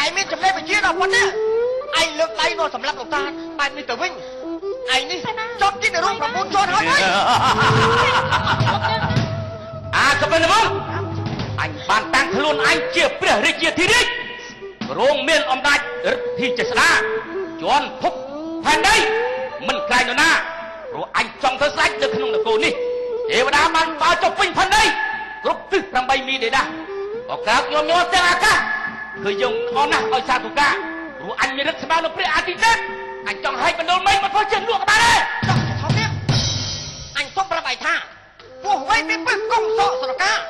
ai miên chấm lên phải chia nào con đấy ai lượt lấy nó sầm lấp lục ta ai đi từ vinh ai đi chót cái này rung là muốn chót hết đấy à sao bên đó anh bàn tăng luôn anh chia bể đi chia thì đi rong miên ông đại thì chỉ là chọn phúc thành đây mình cài nó na rồi anh trong thế sách được không được cô đi để mà đá bàn bao cho pin phần đây rút từ thằng bay mi để đá có các nhóm nhóm tên cảคือ dùng on nè ôi sao tụi cả rồi anh mới rất sao nó phải ăn thịt đấy anh trong hai bên đôi mấy mà thôi chân luộc các bạn ơi không biết anh không ra bài tha vua vây biết biết công sợ sợ cả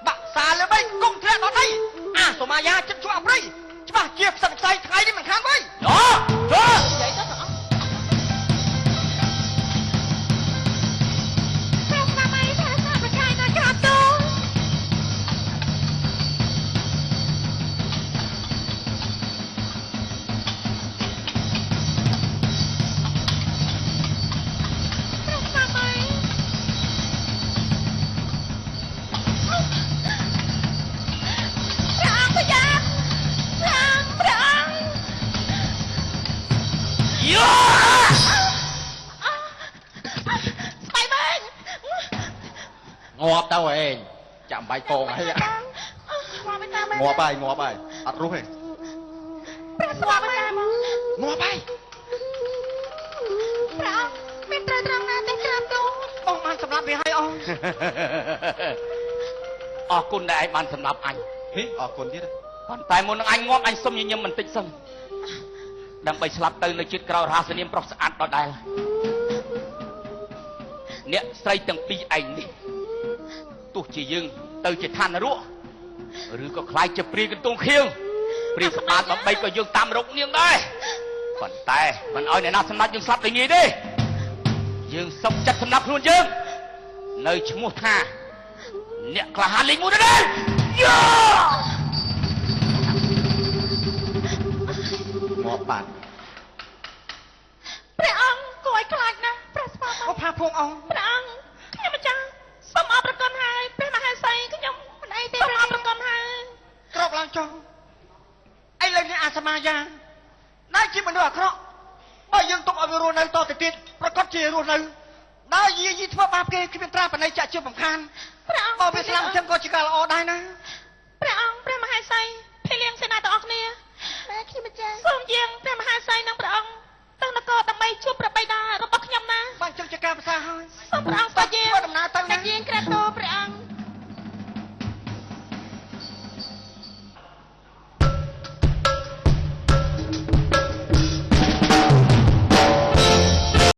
bạn xa lên đây công thế đó đây à số ma ya chân chúa ông đây chứ bà chia sẵn say thay đi mình kháng với đó đó vậy đó hả ngọt tao ơi chạm bài cồn hay vậy ngọt bài ắt rút này ngọt bài ông ăn sầm lấp bị hay ông អរគុណដែលឯងបានសម្រាប់អញ ហេអរគុណទៀត ប៉ុន្តែមុននឹងអញងាប់អញសុំញញឹមបន្តិចសិនដើម្បីស្លាប់ទៅនៅជាតិក្រោយរហស្សនាមប្រុសស្អាតដដែលអ្នកស្រីទាំងពីរឯងនេះទោះជាយើងទៅជាឋាននរកឬក៏ខ្លាយជាព្រាយកន្ទងខៀវព្រាយសម្បត្តិដើម្បីក៏យើងតាមរកនាងដែរប៉ុន្តែមិនឲ្យអ្នកណាសម្លាប់យើងស្លាប់តែងាយទេយើងសុំចិត្តសម្លាប់ខ្លួនយើងនៅឈ្មោះថាអ្នកក្លាហានលេងមួយដែរយ៉ា ngọt bạn ព្រះអង្គគួរឲ្យខ្លាចណាស់ព្រះស្វាមី អូផាភួងអង្គ ព្រះអង្គខ្ញុំម្ចាស់សូមអរប្រគុណហើយព្រះមហាសីខ្ញុំមិនអីទេសូមអរប្រគុណហើយ ក្រោកឡើងចុះអីលើនេះអាសមាយាណែជាមនុស្សអាក្រក់បើយើងទុកឲ្យវារស់នៅតទៅទៀតប្រកាសជារស់នៅដើរយីធ្វើបាបគេគ្មានត្រាបណៃចាក់ជាបំខាន ព្រះអង្គ បើវាស្លាប់ចឹងក៏ជាការល្អដែរណា ព្រះអង្គព្រះមហាសីភីលៀងសេនាទាំងអស់គ្នា